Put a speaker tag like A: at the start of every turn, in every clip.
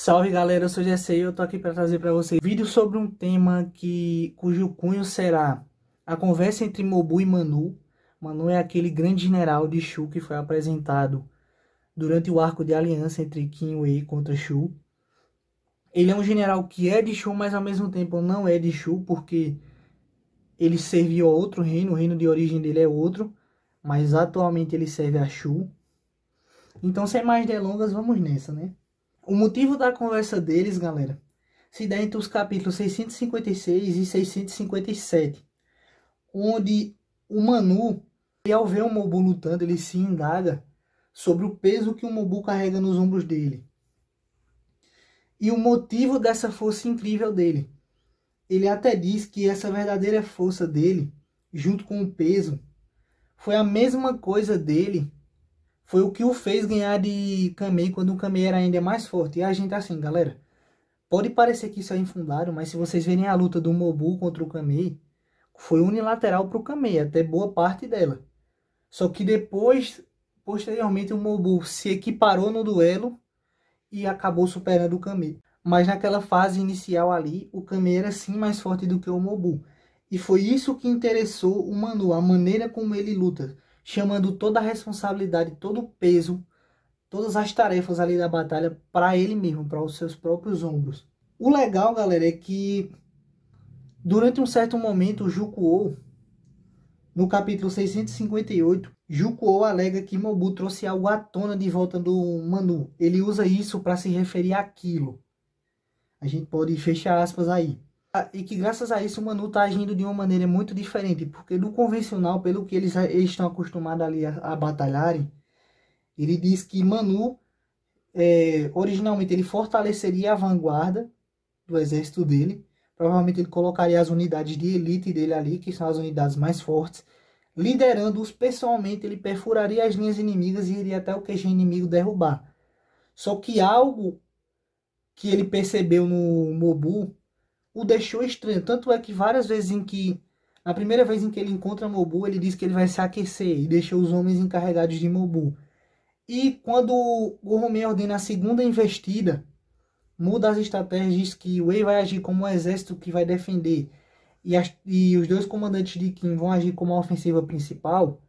A: Salve galera, eu sou o Jessei e eu tô aqui para trazer para vocês um vídeo sobre um tema cujo cunho será a conversa entre Mobu e Manu. Manu é aquele grande general de Shu que foi apresentado durante o arco de aliança entre Qin e Wei contra Shu. Ele é um general que é de Shu, mas ao mesmo tempo não é de Shu, porque ele serviu a outro reino, o reino de origem dele é outro, mas atualmente ele serve a Shu. Então, sem mais delongas, vamos nessa, né? O motivo da conversa deles, galera, se dá entre os capítulos 656 e 657, onde o Manu, ao ver o Mobu lutando, ele se indaga sobre o peso que o Mobu carrega nos ombros dele. E o motivo dessa força incrível dele. Ele até diz que essa verdadeira força dele, junto com o peso, foi a mesma coisa dele. Foi o que o fez ganhar de Kamei quando o Kamei era ainda mais forte. E a gente assim, galera, pode parecer que isso é infundado, mas se vocês verem a luta do Mobu contra o Kamei, foi unilateral para o Kamei, até boa parte dela. Só que depois, posteriormente, o Mobu se equiparou no duelo e acabou superando o Kamei. Mas naquela fase inicial ali, o Kamei era sim mais forte do que o Mobu. E foi isso que interessou o Manu, a maneira como ele luta, chamando toda a responsabilidade, todo o peso, todas as tarefas ali da batalha para ele mesmo, para os seus próprios ombros. O legal, galera, é que durante um certo momento o Jukuo, no capítulo 658, Jukuo alega que Mobu trouxe algo à tona de volta do Manu. Ele usa isso para se referir àquilo. A gente pode fechar aspas aí. E que graças a isso o Manu está agindo de uma maneira muito diferente, porque do convencional, pelo que eles estão acostumados ali a batalharem, ele diz que Manu, originalmente, ele fortaleceria a vanguarda do exército dele. Provavelmente ele colocaria as unidades de elite dele ali, que são as unidades mais fortes. Liderando-os pessoalmente, ele perfuraria as linhas inimigas e iria até o QG inimigo derrubar. Só que algo que ele percebeu no Mobu o deixou estranho. Tanto é que várias vezes na primeira vez em que ele encontra Mobu, ele diz que ele vai se aquecer e deixa os homens encarregados de Mobu. E quando Goromei ordena a segunda investida, muda as estratégias, diz que Wei vai agir como um exército que vai defender e os dois comandantes de Qin vão agir como a ofensiva principal,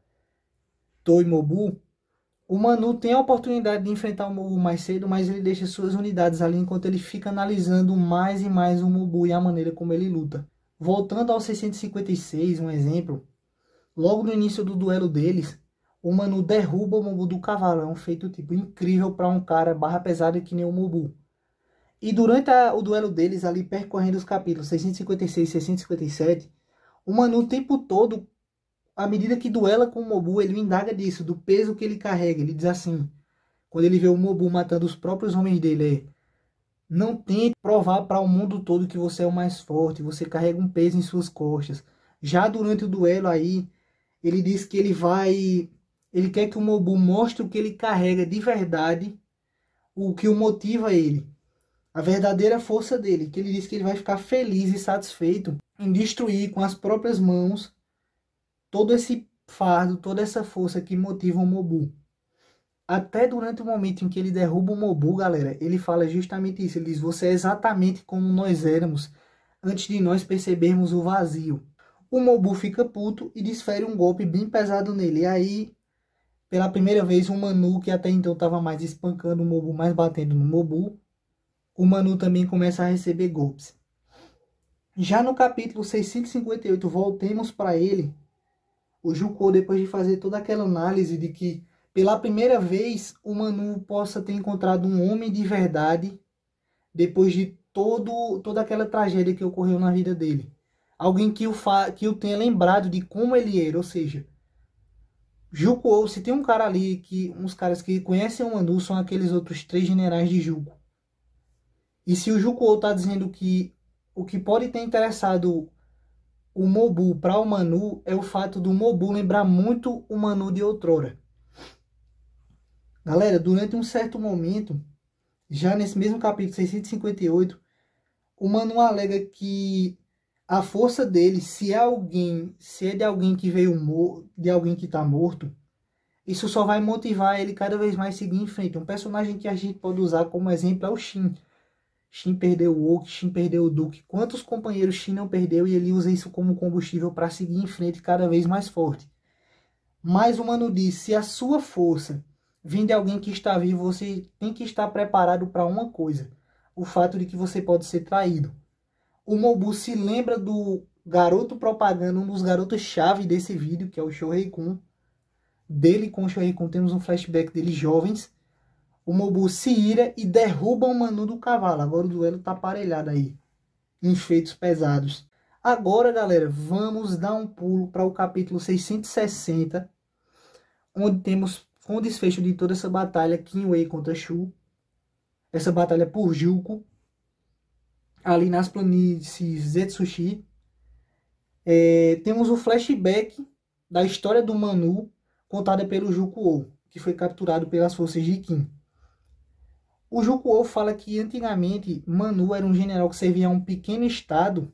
A: To e Mobu. O Manu tem a oportunidade de enfrentar o Mobu mais cedo, mas ele deixa suas unidades ali enquanto ele fica analisando mais e mais o Mobu e a maneira como ele luta. Voltando ao 656, um exemplo, logo no início do duelo deles, o Manu derruba o Mobu do cavalo, feito tipo incrível para um cara barra pesada que nem o Mobu. E durante o duelo deles, ali percorrendo os capítulos 656 e 657, o Manu o tempo todo, à medida que duela com o Mobu, ele indaga disso, do peso que ele carrega. Ele diz assim, quando ele vê o Mobu matando os próprios homens dele, não tente provar para o mundo todo que você é o mais forte, você carrega um peso em suas costas. Já durante o duelo aí, ele diz que ele quer que o Mobu mostre o que ele carrega de verdade, o que o motiva ele. A verdadeira força dele, que ele diz que ele vai ficar feliz e satisfeito em destruir com as próprias mãos todo esse fardo, toda essa força que motiva o Mobu. Até durante o momento em que ele derruba o Mobu, galera, ele fala justamente isso. Ele diz, você é exatamente como nós éramos antes de nós percebermos o vazio. O Mobu fica puto e desfere um golpe bem pesado nele. E aí, pela primeira vez, o Manu, que até então estava mais espancando o Mobu, mais batendo no Mobu, o Manu também começa a receber golpes. Já no capítulo 658, voltemos para ele. O Jukuo, depois de fazer toda aquela análise de que pela primeira vez o Manu possa ter encontrado um homem de verdade depois de toda aquela tragédia que ocorreu na vida dele. Alguém que o tenha lembrado de como ele era, ou seja, Jukuo, se tem um cara ali, uns caras que conhecem o Manu são aqueles outros 3 generais de Juko. E se o Jukuo está dizendo que o que pode ter interessado o Mobu para o Manu é o fato do Mobu lembrar muito o Manu de outrora. Galera, durante um certo momento, já nesse mesmo capítulo 658, o Manu alega que a força dele, se é de alguém que veio de alguém que está morto, isso só vai motivar ele cada vez mais a seguir em frente. Um personagem que a gente pode usar como exemplo é o Shin. Shin perdeu o Oki, Shin perdeu o Duke. Quantos companheiros Shin não perdeu e ele usa isso como combustível para seguir em frente cada vez mais forte. Mas o Manu diz, se a sua força vem de alguém que está vivo, você tem que estar preparado para uma coisa. O fato de que você pode ser traído. O Mobu se lembra do garoto propaganda, um dos garotos-chave desse vídeo, que é o Shohei-kun. Dele com o Shohei-kun temos um flashback deles jovens. O Mobu se ira e derruba o Manu do cavalo. Agora o duelo tá aparelhado aí. Em feitos pesados. Agora, galera, vamos dar um pulo para o capítulo 660. Onde temos com o desfecho de toda essa batalha, Kinwei contra Shu. Essa batalha por Juko. Ali nas planícies Zetsushi. Temos o flashback da história do Manu, contada pelo Juko, que foi capturado pelas forças de Kin. O Juko fala que antigamente Manu era um general que servia a um pequeno estado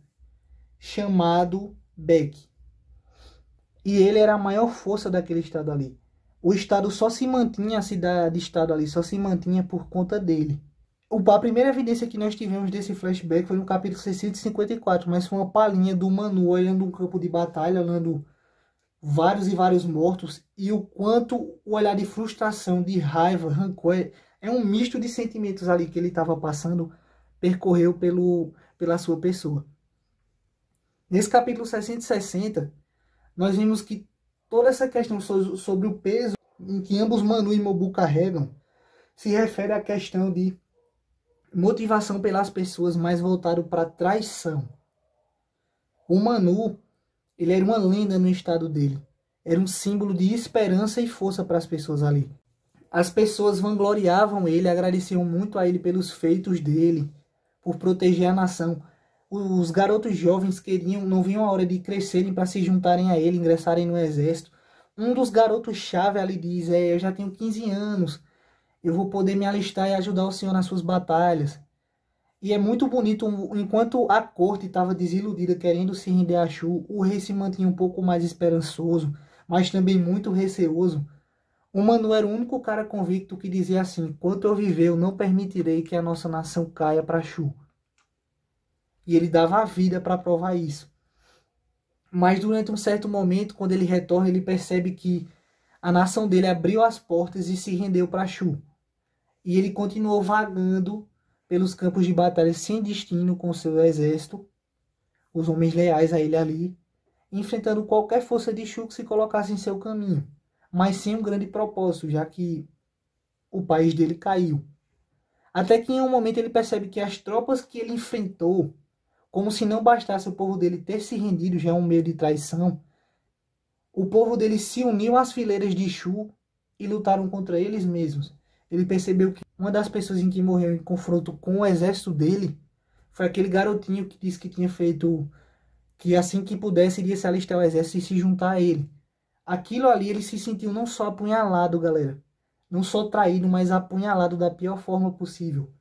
A: chamado Bek. E ele era a maior força daquele estado ali. O estado só se mantinha, a cidade-estado ali, só se mantinha por conta dele. A primeira evidência que nós tivemos desse flashback foi no capítulo 654, mas foi uma palhinha do Manu olhando um campo de batalha, olhando vários e vários mortos, e o quanto o olhar de frustração, de raiva, rancor, é um misto de sentimentos ali que ele estava passando, percorreu pela sua pessoa. Nesse capítulo 660, nós vimos que toda essa questão sobre o peso em que ambos Manu e Mobu carregam se refere à questão de motivação pelas pessoas, mais voltado para traição. O Manu, ele era uma lenda no estado dele. Era um símbolo de esperança e força para as pessoas ali. As pessoas vangloriavam ele, agradeciam muito a ele pelos feitos dele, por proteger a nação. Os garotos jovens não viam a hora de crescerem para se juntarem a ele, ingressarem no exército. Um dos garotos-chave ali diz, eu já tenho 15 anos, eu vou poder me alistar e ajudar o senhor nas suas batalhas. E é muito bonito, enquanto a corte estava desiludida, querendo se render a Shu, o rei se mantinha um pouco mais esperançoso, mas também muito receoso. O Manu era o único cara convicto que dizia assim, enquanto eu viver, eu não permitirei que a nossa nação caia para Shu. E ele dava a vida para provar isso. Mas durante um certo momento, quando ele retorna, ele percebe que a nação dele abriu as portas e se rendeu para Shu. E ele continuou vagando pelos campos de batalha sem destino com seu exército, os homens leais a ele ali, enfrentando qualquer força de Shu que se colocasse em seu caminho, mas sem um grande propósito, já que o país dele caiu. Até que em um momento ele percebe que as tropas que ele enfrentou, como se não bastasse o povo dele ter se rendido, já é um meio de traição, o povo dele se uniu às fileiras de Shu e lutaram contra eles mesmos. Ele percebeu que uma das pessoas em que morreu em confronto com o exército dele foi aquele garotinho que disse que tinha feito, que assim que pudesse iria se alistar ao exército e se juntar a ele. Aquilo ali ele se sentiu não só apunhalado, galera, não só traído, mas apunhalado da pior forma possível.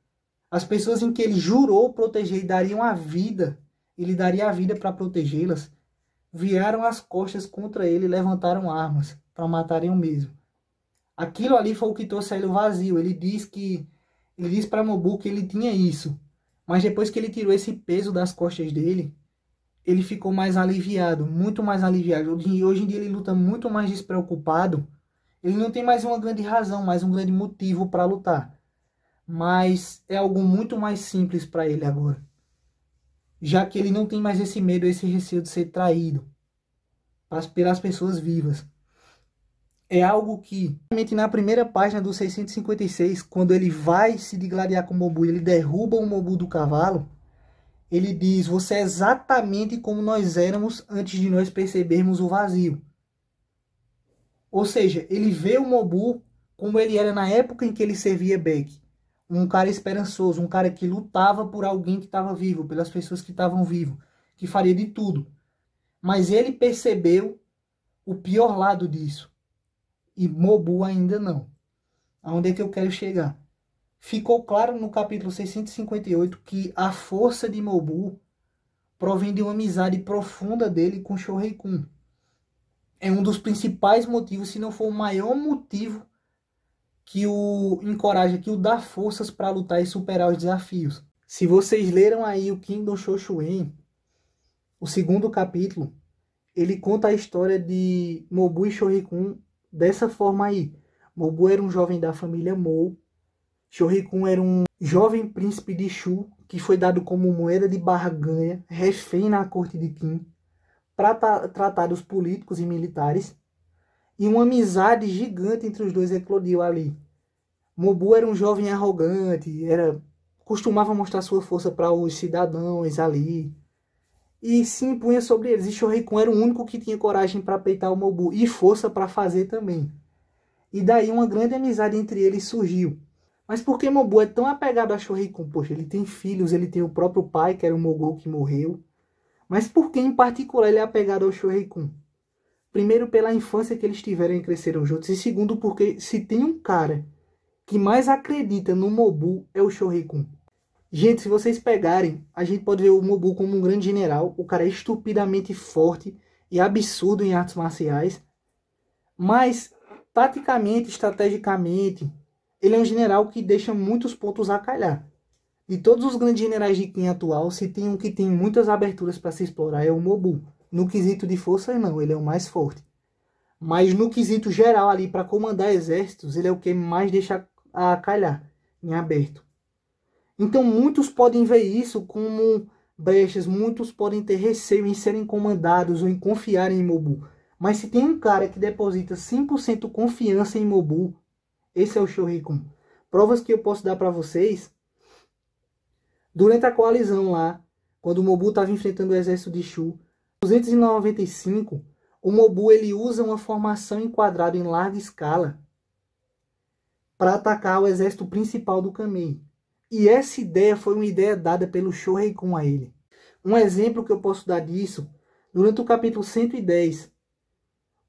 A: As pessoas em que ele jurou proteger e dariam a vida, ele daria a vida para protegê-las, viraram as costas contra ele e levantaram armas para matarem o mesmo. Aquilo ali foi o que trouxe a ele o vazio. Ele disse para Mobu que ele tinha isso. Mas depois que ele tirou esse peso das costas dele, ele ficou mais aliviado, muito mais aliviado. E hoje em dia ele luta muito mais despreocupado. Ele não tem mais uma grande razão, mais um grande motivo para lutar. Mas é algo muito mais simples para ele agora. Já que ele não tem mais esse medo, esse receio de ser traído pelas pessoas vivas. É algo que, na primeira página do 656, quando ele vai se digladiar com o Mobu, ele derruba o Mobu do cavalo, ele diz, você é exatamente como nós éramos antes de nós percebermos o vazio. Ou seja, ele vê o Mobu como ele era na época em que ele servia Bek. Um cara esperançoso, um cara que lutava por alguém que estava vivo, pelas pessoas que estavam vivos, que faria de tudo. Mas ele percebeu o pior lado disso. E Mobu ainda não. Aonde é que eu quero chegar? Ficou claro no capítulo 658 que a força de Mobu provém de uma amizade profunda dele com Shohei-kun. É um dos principais motivos, se não for o maior motivo, que o encoraja, que o dá forças para lutar e superar os desafios. Se vocês leram aí o Kingdom Shoshuin, o segundo capítulo, ele conta a história de Mobu e Shōriken dessa forma aí. Mobu era um jovem da família Mou. Shōriken era um jovem príncipe de Shu, que foi dado como moeda de barganha, refém na corte de Qin, para tratar dos políticos e militares. E uma amizade gigante entre os dois eclodiu ali. Mobu era um jovem arrogante, costumava mostrar sua força para os cidadãos ali, e se impunha sobre eles. E Shōriken era o único que tinha coragem para peitar o Mobu, e força para fazer também. E daí uma grande amizade entre eles surgiu. Mas por que Mobu é tão apegado a Shōriken? Poxa, ele tem filhos, ele tem o próprio pai, que era o Mogou, que morreu. Mas por que em particular ele é apegado ao Shōriken? Primeiro, pela infância que eles tiveram e cresceram juntos. E segundo, porque se tem um cara que mais acredita no Mobu, é o Shōriken. Gente, se vocês pegarem, a gente pode ver o Mobu como um grande general. O cara é estupidamente forte e absurdo em artes marciais. Mas, taticamente, estrategicamente, ele é um general que deixa muitos pontos a calhar. De todos os grandes generais de Qin atual, se tem um que tem muitas aberturas para se explorar, é o Mobu. No quesito de força, não, ele é o mais forte. Mas no quesito geral ali, para comandar exércitos, ele é o que mais deixa a calhar, em aberto. Então muitos podem ver isso como brechas, muitos podem ter receio em serem comandados ou em confiar em Mobu. Mas se tem um cara que deposita 100% confiança em Mobu, esse é o Shōriken. Provas que eu posso dar para vocês. Durante a coalizão lá, quando o Mobu estava enfrentando o exército de Shu, em 295, o Mobu ele usa uma formação enquadrada em larga escala para atacar o exército principal do Kamei. E essa ideia foi uma ideia dada pelo Shōriken a ele. Um exemplo que eu posso dar disso, durante o capítulo 110,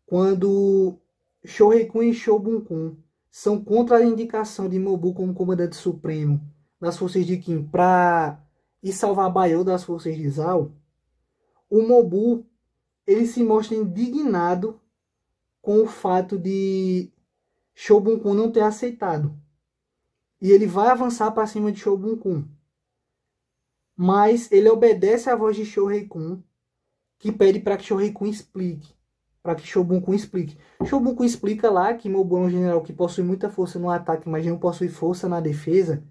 A: quando Shōriken e Shobunkun são contra a indicação de Mobu como comandante supremo das forças de Qin para ir salvar Baiou das forças de Zhao, o Mobu ele se mostra indignado com o fato de Shobunkun não ter aceitado. E ele vai avançar para cima de Shobunkun. Mas ele obedece à voz de Shōriken, que pede para que Shōriken explique. Para que Shobunkun explique. Shobunkun explica lá que Mobu é um general que possui muita força no ataque, mas não possui força na defesa.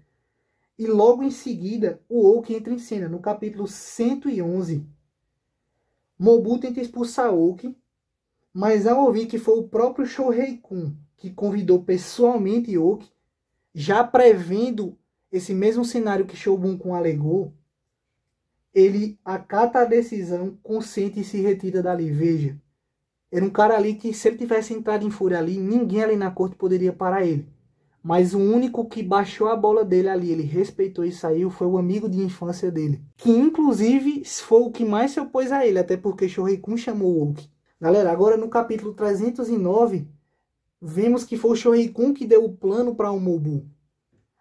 A: E logo em seguida, o Oki entra em cena. No capítulo 111, Mobu tenta expulsar Oki, mas ao ouvir que foi o próprio Shōriken que convidou pessoalmente Oki, já prevendo esse mesmo cenário que Shobunkun alegou, ele acata a decisão, consente e se retira dali. Veja, era um cara ali que, se ele tivesse entrado em fúria ali, ninguém ali na corte poderia parar ele. Mas o único que baixou a bola dele ali, ele respeitou e saiu, foi o amigo de infância dele. Que inclusive foi o que mais se opôs a ele, até porque Shōriken chamou o Oki. Galera, agora no capítulo 309, vemos que foi o Shōriken que deu o plano para o Mobu.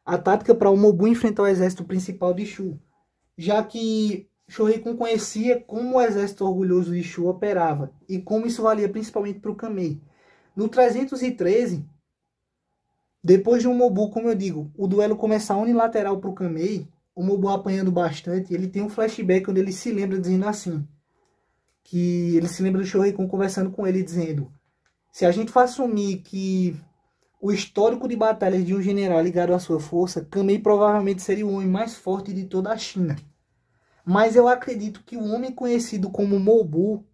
A: A tática para o Mobu enfrentar o exército principal de Shu. Já que Shōriken conhecia como o exército orgulhoso de Shu operava e como isso valia principalmente para o Kamei. No 313, depois de um Mobu, como eu digo, o duelo começar unilateral para o Kamei, o Mobu apanhando bastante, ele tem um flashback onde ele se lembra dizendo assim, que ele se lembra do Shōriken conversando com ele dizendo: se a gente for assumir que o histórico de batalhas de um general ligado à sua força, Kamei provavelmente seria o homem mais forte de toda a China. Mas eu acredito que o homem conhecido como Mobu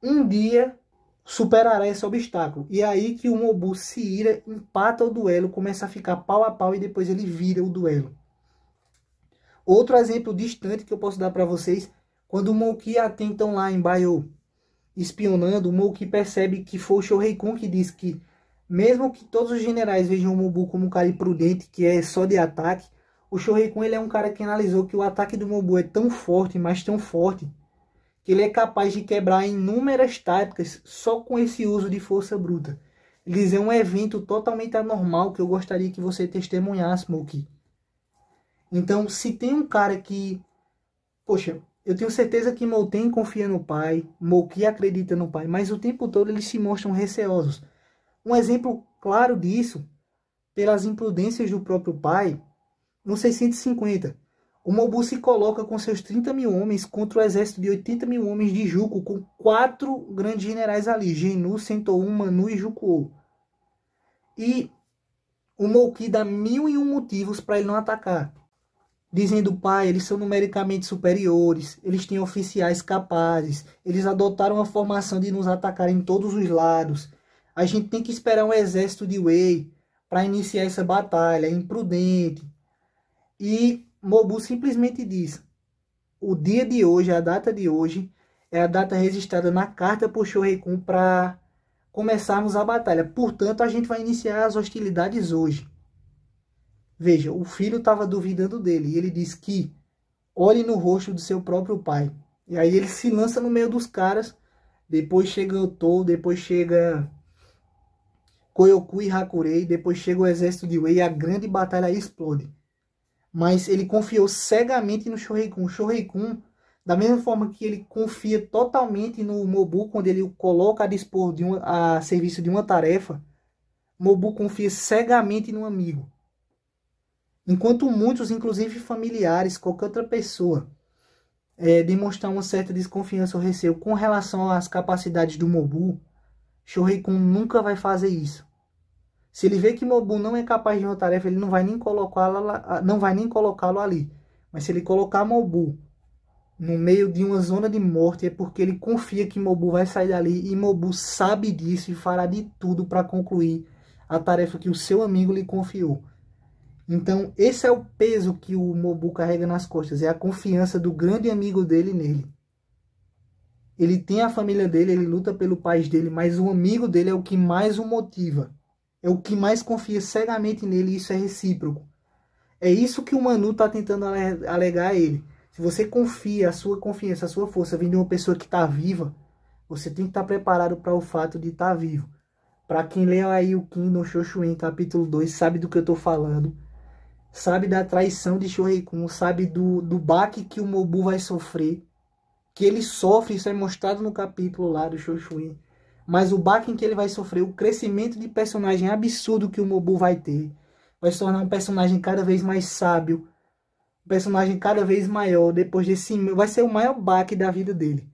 A: um dia superará esse obstáculo. E é aí que o Mobu se ira, empata o duelo, começa a ficar pau a pau e depois ele vira o duelo. Outro exemplo distante que eu posso dar para vocês, quando o Mouki atentam lá em Baiou, espionando, o Mouki percebe que foi o Shōriken que disse que, mesmo que todos os generais vejam o Mobu como um cara imprudente, que é só de ataque, o Shōriken ele é um cara que analisou que o ataque do Mobu é tão forte, mas tão forte, que ele é capaz de quebrar inúmeras táticas só com esse uso de força bruta. Eles é um evento totalmente anormal que eu gostaria que você testemunhasse, Mouki. Então, se tem um cara que... Poxa, eu tenho certeza que Mouten confia no pai, Mouki acredita no pai, mas o tempo todo eles se mostram receosos. Um exemplo claro disso, pelas imprudências do próprio pai, no 650, O Mobu se coloca com seus 30 mil homens contra o exército de 80 mil homens de Juko, com 4 grandes generais ali, Genu, Sentou-um, Manu e Juko. E o Mouki dá 1001 motivos para ele não atacar. Dizendo, pai, eles são numericamente superiores, eles têm oficiais capazes, eles adotaram a formação de nos atacar em todos os lados. A gente tem que esperar um exército de Wei para iniciar essa batalha, é imprudente. E Mobu simplesmente diz, o dia de hoje, a data de hoje, é a data registrada na carta por Shohei-kun para começarmos a batalha. Portanto, a gente vai iniciar as hostilidades hoje. Veja, o filho estava duvidando dele. E ele diz que olhe no rosto do seu próprio pai. E aí ele se lança no meio dos caras. Depois chega o Tou, depois chega Koyoku e Hakurei. Depois chega o exército de Wei e a grande batalha explode. Mas ele confiou cegamente no Shohei-kun. O Shohei-kun, da mesma forma que ele confia totalmente no Mobu, quando ele o coloca a dispor a serviço de uma tarefa, Mobu confia cegamente no amigo. Enquanto muitos, inclusive familiares, qualquer outra pessoa, demonstrar uma certa desconfiança ou receio com relação às capacidades do Mobu, Shohei-kun nunca vai fazer isso. Se ele vê que Mobu não é capaz de uma tarefa, ele não vai nem colocá-lo ali. Mas se ele colocar Mobu no meio de uma zona de morte, é porque ele confia que Mobu vai sair dali, e Mobu sabe disso e fará de tudo para concluir a tarefa que o seu amigo lhe confiou. Então, esse é o peso que o Mobu carrega nas costas. É a confiança do grande amigo dele nele. Ele tem a família dele, ele luta pelo país dele, mas o amigo dele é o que mais o motiva. É o que mais confia cegamente nele, e isso é recíproco. É isso que o Manu está tentando alegar a ele. Se você confia, a sua confiança, a sua força vem de uma pessoa que está viva, você tem que estar preparado para o fato de estar vivo. Para quem leu aí o Kingdom Shoshuin, capítulo 2, sabe do que eu estou falando. Sabe da traição de Shohei-kun, sabe do baque que o Mobu vai sofrer, que ele sofre, isso é mostrado no capítulo lá do Shoshuin, mas o baque em que ele vai sofrer, o crescimento de personagem absurdo que o Mobu vai ter, vai se tornar um personagem cada vez mais sábio, um personagem cada vez maior, depois desse, vai ser o maior baque da vida dele,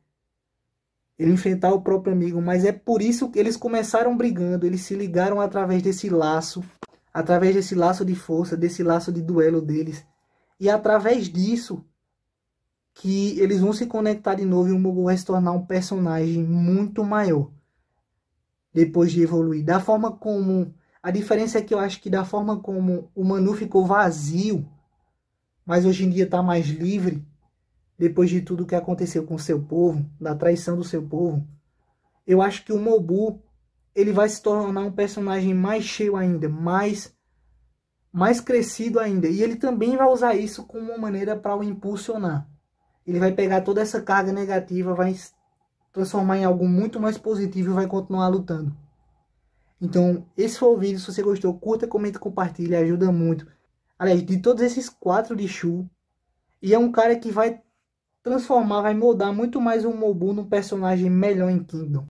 A: ele enfrentar o próprio amigo, mas é por isso que eles começaram brigando, eles se ligaram através desse laço de força, desse laço de duelo deles. E através disso, que eles vão se conectar de novo e o Mobu vai se tornar um personagem muito maior. Depois de evoluir. Da forma como... A diferença é que eu acho que da forma como o Manu ficou vazio, mas hoje em dia está mais livre, depois de tudo que aconteceu com o seu povo, da traição do seu povo, eu acho que o Mobu, ele vai se tornar um personagem mais cheio ainda, mais crescido ainda. E ele também vai usar isso como uma maneira para o impulsionar. Ele vai pegar toda essa carga negativa, vai transformar em algo muito mais positivo e vai continuar lutando. Então, esse foi o vídeo. Se você gostou, curta, comenta, compartilha, ajuda muito. Aliás, de todos esses 4 de Shu, e é um cara que vai transformar, vai moldar muito mais o Mobu num personagem melhor em Kingdom.